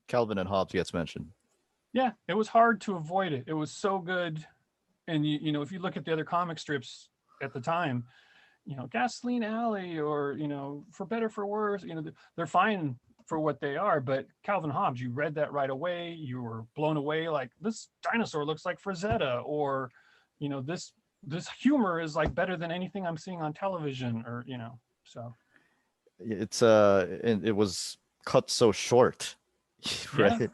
Calvin and Hobbes gets mentioned. Yeah, it was hard to avoid it. It was so good. And if you look at the other comic strips at the time, Gasoline Alley or, For Better For Worse, they're fine for what they are. But Calvin Hobbes, you read that right away. You were blown away. Like, this dinosaur looks like Frazetta, or, this humor is like better than anything I'm seeing on television, or, so. It was cut so short, Yeah, right? it's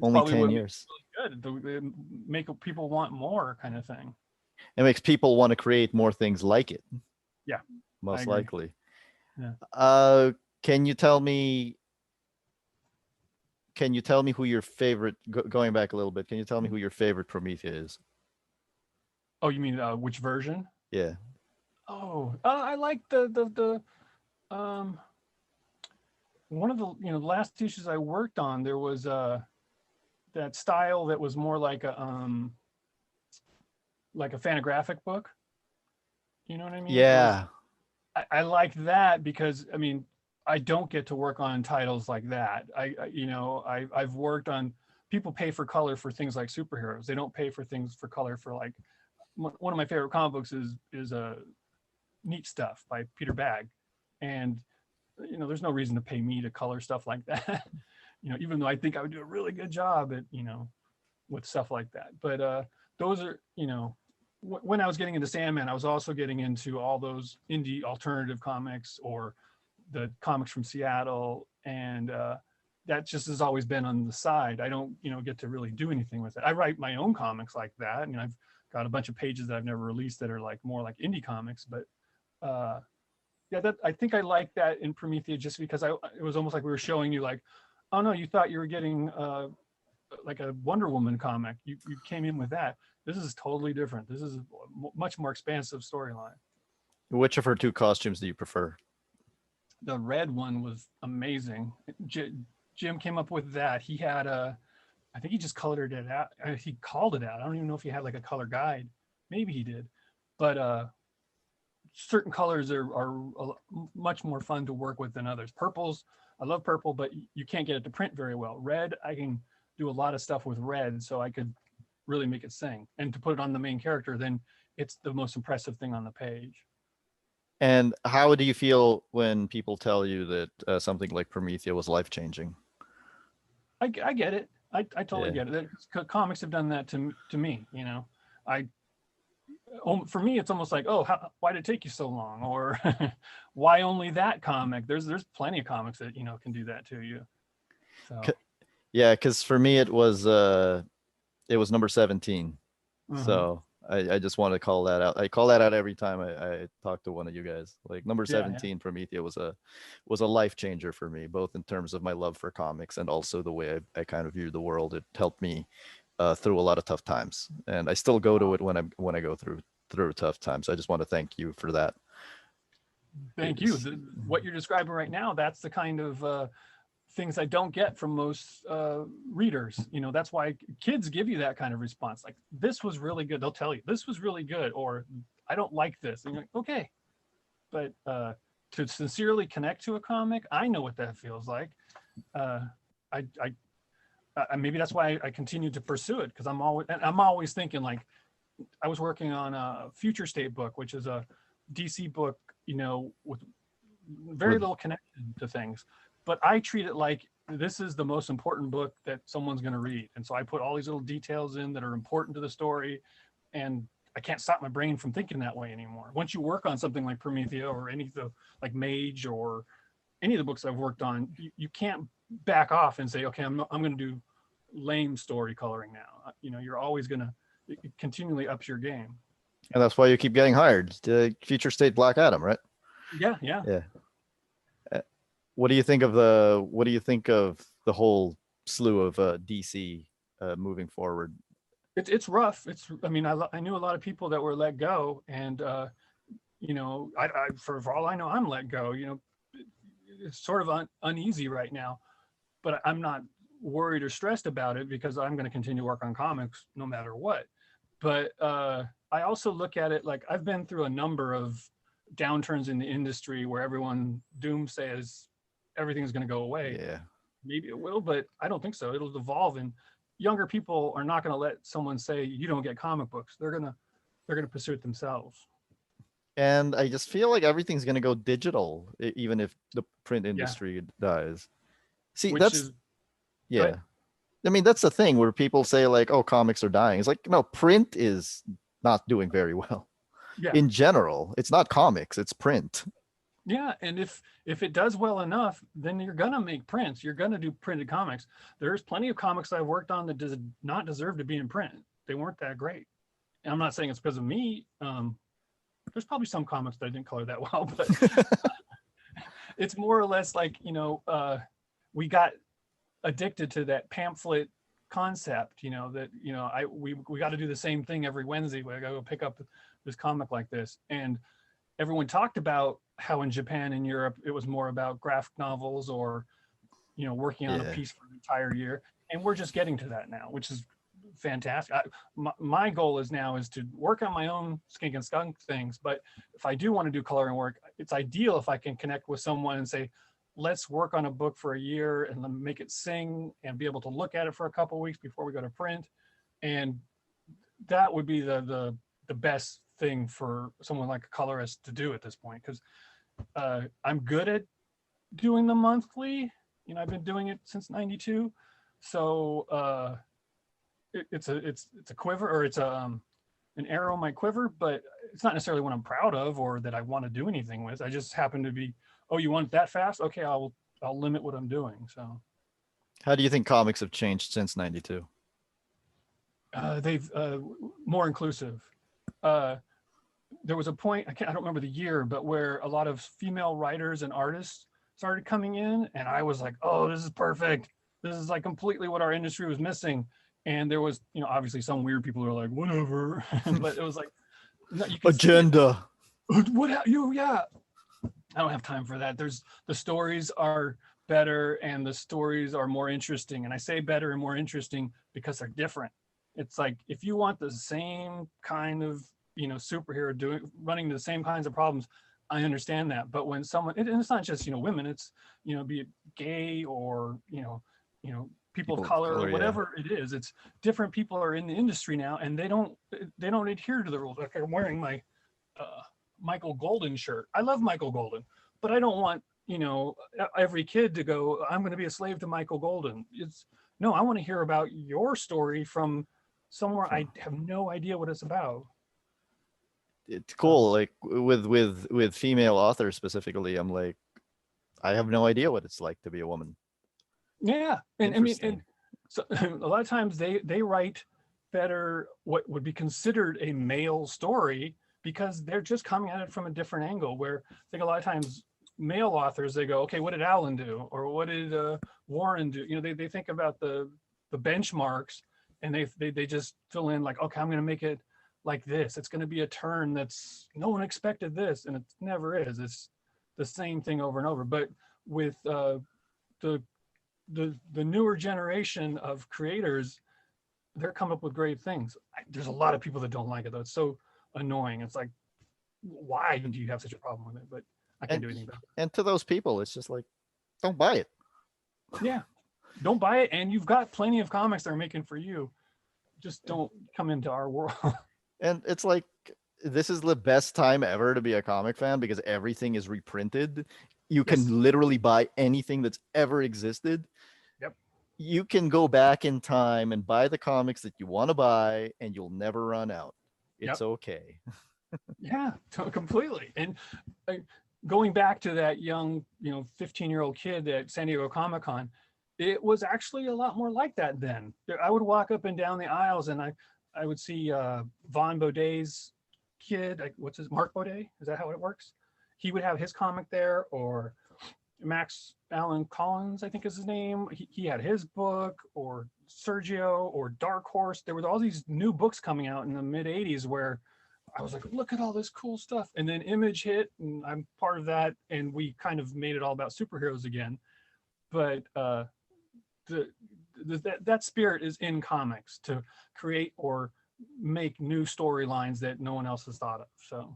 Only probably 10 what makes years. it really good. They make people want more, kind of thing. It makes people want to create more things like it. Yeah, I Most agree. likely. Yeah. Can you tell me who your favorite, going back a little bit, can you tell me who your favorite Promethea is? Oh, you mean which version? Yeah. Oh, I like um one of the last issues I worked on. There was that style that was more like a fanographic book. You know what I mean? It was. Yeah. I like that because I mean I don't get to work on titles like that. I've worked on, people pay for color for things like superheroes. They don't pay for things for color for like, one of my favorite comic books is Neat Stuff by Peter Bagg, and there's no reason to pay me to color stuff like that. Even though I think I would do a really good job at with stuff like that. But those are when I was getting into Sandman, I was also getting into all those indie alternative comics or the comics from Seattle, and that just has always been on the side. I don't get to really do anything with it. I write my own comics like that, and I've got a bunch of pages that I've never released that are like more like indie comics, but yeah, that I think I like that in Promethea just because it was almost like we were showing you like, oh no, you thought you were getting like a Wonder Woman comic. You came in with that. This is totally different. This is a much more expansive storyline. Which of her two costumes do you prefer? The red one was amazing. Jim came up with that. He had I think he just colored it out. He called it out. I don't even know if he had like a color guide. Maybe he did, but certain colors are much more fun to work with than others. Purples, I love purple, but you can't get it to print very well. Red, I can do a lot of stuff with red, so I could really make it sing. And to put it on the main character, then it's the most impressive thing on the page. And how do you feel when people tell you that something like Promethea was life-changing? I get it. I totally Yeah. get it. Comics have done that to me. I for me it's almost like, oh, why did it take you so long, or why only that comic? There's plenty of comics that can do that to you. So Yeah, because for me it was number 17. So I just want to call that out. I call that out every time I talk to one of you guys. Like number 17, Promethea was a life changer for me, both in terms of my love for comics and also the way I kind of view the world. It helped me through a lot of tough times, and I still go to it when I go through tough times. I just want to thank you for that. Thank you. What you're describing right now, that's the kind of things I don't get from most readers. That's why kids give you that kind of response. Like, this was really good. They'll tell you, this was really good, or I don't like this. And you're like, okay. But to sincerely connect to a comic, I know what that feels like. Maybe that's why I continue to pursue it, because I'm always thinking, like, I was working on a Future State book, which is a DC book, with very little connection to things. But I treat it like this is the most important book that someone's going to read. And so I put all these little details in that are important to the story. And I can't stop my brain from thinking that way anymore. Once you work on something like Promethea or any of the, like Mage or any of the books I've worked on, you can't back off and say, okay, I'm going to do lame story coloring now. You're always going to, it continually ups your game. And that's why you keep getting hired. The Future State Black Adam, right? Yeah. What do you think of the whole slew of DC moving forward? It's rough. I mean, I knew a lot of people that were let go, and for all I know, I'm let go. It's sort of uneasy right now, but I'm not worried or stressed about it because I'm going to continue to work on comics no matter what. But I also look at it like I've been through a number of downturns in the industry where everyone doomsays everything's going to go away. Yeah. Maybe it will, but I don't think so. It'll evolve, and younger people are not going to let someone say you don't get comic books. They're gonna pursue it themselves. And I just feel like everything's going to go digital, even if the print Yeah, industry dies. See, which that's, is yeah. good. I mean, that's the thing where people say, like, oh, comics are dying. It's like, no, print is not doing very well Yeah, in general. It's not comics, it's print. yeah, and if it does well enough, then you're gonna make prints. You're gonna do printed comics. There's plenty of comics I've worked on that does not deserve to be in print. They weren't that great. And I'm not saying it's because of me. There's probably some comics that I didn't color that well, but it's more or less like we got addicted to that pamphlet concept. We got to do the same thing every Wednesday. We got to go pick up this comic like this, and everyone talked about how in Japan and Europe it was more about graphic novels or working on a Yeah. piece for an entire year, and we're just getting to that now, which is fantastic. My goal is to work on my own Skink and Skunk things, but if I do want to do coloring work, it's ideal if I can connect with someone and say, let's work on a book for a year and then make it sing and be able to look at it for a couple of weeks before we go to print. And that would be the best thing for someone like a colorist to do at this point, because I'm good at doing the monthly. I've been doing it since '92, so it's a quiver, or it's an arrow in my quiver, but it's not necessarily what I'm proud of or that I want to do anything with. I just happen to be, oh, you want it that fast? Okay, I'll limit what I'm doing. So How do you think comics have changed since 92? they've more inclusive. Uh, there was a point, I don't remember the year, but where a lot of female writers and artists started coming in, and I was like, oh, this is perfect. This is like completely what our industry was missing. And there was, obviously some weird people who are like, whatever, but it was like, no, you can see it. Agenda. Yeah. I don't have time for that. The stories are better and the stories are more interesting. And I say better and more interesting because they're different. It's like, if you want the same kind of, superhero running the same kinds of problems, I understand that. But when someone, and it's not just, women, it's, be it gay or, people of color, Yeah. whatever it is, it's different people are in the industry now and they don't adhere to the rules. Like I'm wearing my Michael Golden shirt. I love Michael Golden, but I don't want, every kid to go, I'm going to be a slave to Michael Golden. No, I want to hear about your story from somewhere I have no idea what it's about. It's So, cool. Like with female authors specifically, I'm like, I have no idea what it's like to be a woman. yeah. And I mean, Interesting. and so a lot of times they write better what would be considered a male story because they're just coming at it from a different angle. Where I think a lot of times male authors, they go, okay, what did Alan do, or what did Warren do? They think about the benchmarks, and they just fill in like, okay, I'm going to make it like this. It's going to be a turn that's no one expected this, and it never is. It's the same thing over and over. But with the the newer generation of creators, they're coming up with great things. There's a lot of people that don't like it though. It's so annoying. It's like, why do you have such a problem with it? But I can't do anything about it. And to those people, it's just like, don't buy it. Yeah, don't buy it, and you've got plenty of comics that are making for you. Just don't come into our world. And it's like, this is the best time ever to be a comic fan because everything is reprinted. You Yes. can literally buy anything that's ever existed. Yep. You can go back in time and buy the comics that you want to buy, and you'll never run out. It's Yep. okay. Yeah, completely. And going back to that young, 15-year-old kid at San Diego Comic-Con, it was actually a lot more like that then. I would walk up and down the aisles and I would see Von Bodet's kid, what's his, Mark Baudet? Is that how it works? He would have his comic there, or Max Allen Collins, I think is his name. He had his book, or Sergio or Dark Horse. There were all these new books coming out in the mid 80s where I was like, look at all this cool stuff. And then Image hit, and I'm part of that. And we kind of made it all about superheroes again. But that spirit is in comics to create or make new storylines that no one else has thought of. So.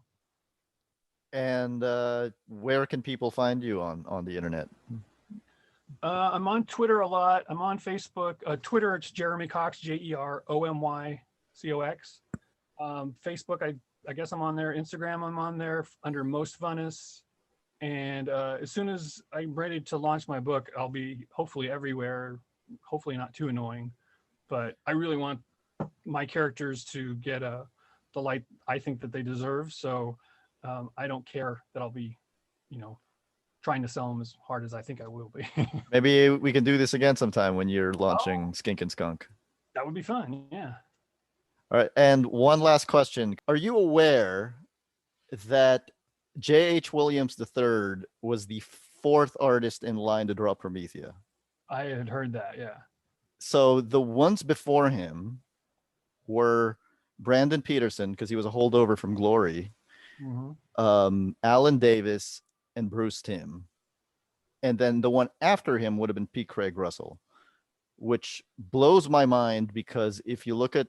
And where can people find you on the internet? I'm on Twitter a lot. I'm on Facebook. Twitter, it's Jeromy Cox, JeromyCox. Facebook, I guess I'm on there. Instagram, I'm on there under Most Funnest. And as soon as I'm ready to launch my book, I'll be hopefully everywhere. Hopefully not too annoying, but I really want my characters to get the light I think that they deserve. So I don't care that I'll be, trying to sell them as hard as I think I will be. Maybe we can do this again sometime when you're launching Skink and Skunk. That would be fun. Yeah. All right. And one last question. Are you aware that J.H. Williams III was the fourth artist in line to draw Promethea? I had heard that. Yeah. So the ones before him were Brandon Peterson, because he was a holdover from Glory, Alan Davis, and Bruce Timm. And then the one after him would have been P. Craig Russell, which blows my mind because if you look at,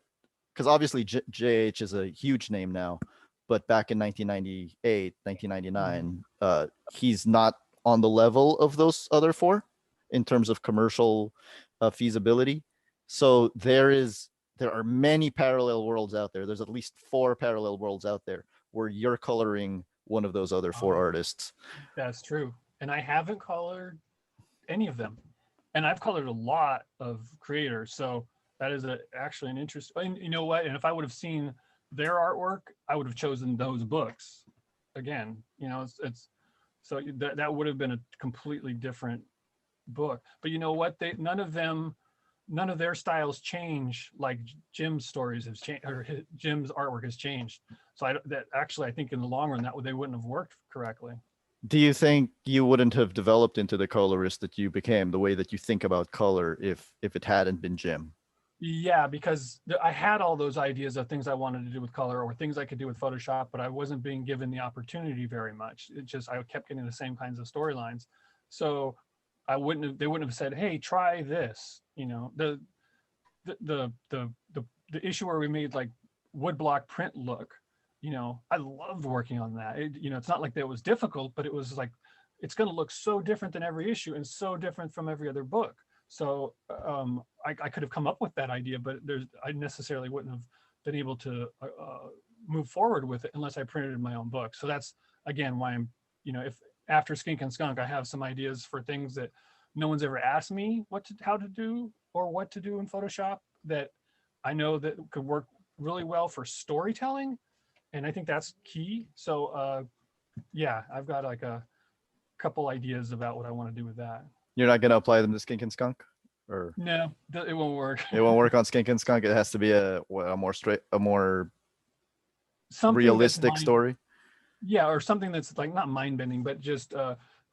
because obviously JH is a huge name now, but back in 1998, 1999, he's not on the level of those other four in terms of commercial feasibility. So there are many parallel worlds out there. There's at least 4 parallel worlds out there where you're coloring one of those other 4 artists. That's true. And I haven't colored any of them. And I've colored a lot of creators. So that is actually an interest. And you know what? And if I would have seen their artwork, I would have chosen those books again. It's so that would have been a completely different book. But you know what? None of their styles change like Jim's stories have changed, or Jim's artwork has changed. So I think in the long run they wouldn't have worked correctly. Do you think you wouldn't have developed into the colorist that you became, the way that you think about color, if it hadn't been Jim? Yeah, because I had all those ideas of things I wanted to do with color or things I could do with Photoshop, but I wasn't being given the opportunity very much. I kept getting the same kinds of storylines. So they wouldn't have said, hey, try this. The issue where we made like woodblock print look, I loved working on that. It's not like that was difficult, but it was like, it's going to look so different than every issue and so different from every other book. So I could have come up with that idea, but I necessarily wouldn't have been able to move forward with it unless I printed in my own book. So that's, again, why I'm, if after Skink and Skunk, I have some ideas for things that no one's ever asked me how to do or what to do in Photoshop that I know that could work really well for storytelling. And I think that's key. So yeah, I've got like a couple ideas about what I want to do with that. You're not going to apply them to Skink and Skunk? Or no, it won't work. It won't work on Skink and Skunk. It has to be a more something realistic story. Yeah, or something that's like not mind bending, but just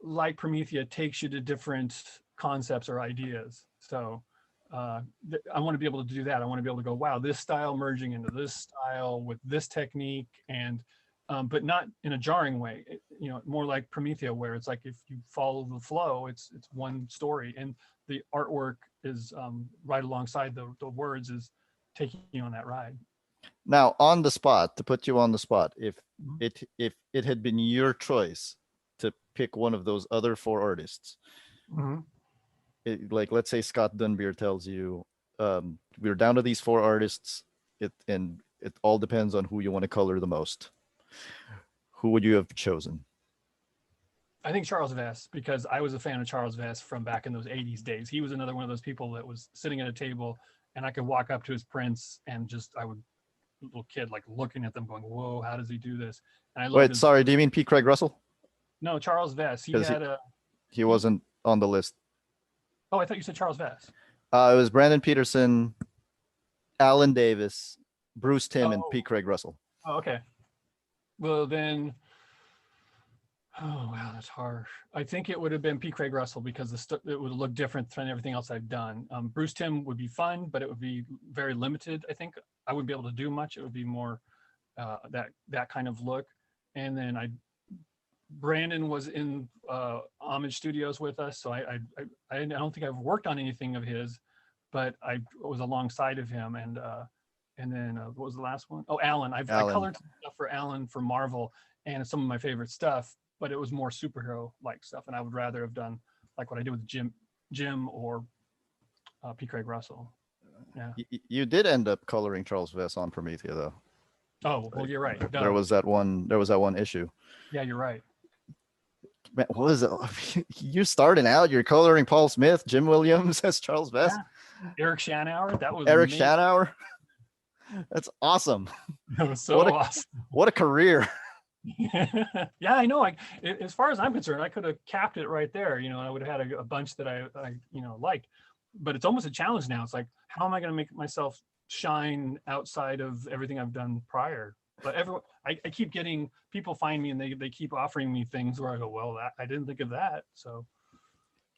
like Promethea takes you to different concepts or ideas. So I want to be able to do that. I want to be able to go, wow, this style merging into this style with this technique, and but not in a jarring way. More like Promethea, where it's like if you follow the flow, it's one story, and the artwork is right alongside the words is taking you on that ride. Now, on the spot, to put you on the spot, if it had been your choice to pick one of those other 4 artists, like let's say Scott Dunbier tells you, we're down to these 4 artists, and it all depends on who you want to color the most. Who would you have chosen? I think Charles Vess, because I was a fan of Charles Vess from back in those 80s days. He was another one of those people that was sitting at a table and I could walk up to his prints and I would, little kid, like looking at them going, whoa, how does he do this? And Wait, sorry, do you mean P. Craig Russell? No, Charles Vess. He wasn't on the list. Oh, I thought you said Charles Vess. It was Brandon Peterson, Alan Davis, Bruce Timm, and P. Craig Russell. Oh, okay. Well, then Oh wow, that's harsh. I think it would have been P. Craig Russell because it would look different than everything else I've done. Bruce Timm would be fun, but it would be very limited. I think I wouldn't be able to do much. It would be more that kind of look. And then Brandon was in Homage Studios with us, so I don't think I've worked on anything of his, but I was alongside of him. And then what was the last one? Oh, Alan. I Alan. colored some stuff for Alan for Marvel and some of my favorite stuff, but it was more superhero like stuff, and I would rather have done like what I did with Jim or P. Craig Russell. Yeah. You did end up coloring Charles Vess on Promethea, though. Oh well, you're right. There was that one. There was that one issue. Yeah, you're right. Man, what is it? You're starting out. You're coloring Paul Smith, Jim Williams as Charles Vess, Eric Shanauer. That was Eric amazing. Shanauer. That's awesome. That was so awesome. What a career. Yeah, I know. As far as I'm concerned, I could have capped it right there. You know, I would have had a bunch that I liked. But it's almost a challenge now. It's like, how am I going to make myself shine outside of everything I've done prior? But I keep getting people find me and they keep offering me things where I go, well, I didn't think of that. So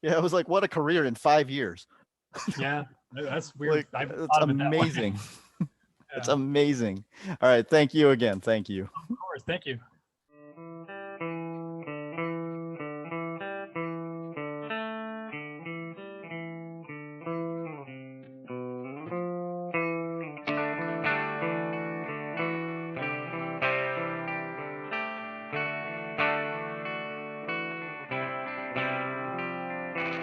yeah, it was like, what a career in 5 years. Yeah, that's weird. Like, it's amazing. It's amazing. All right, thank you again. Thank you. Of course, thank you.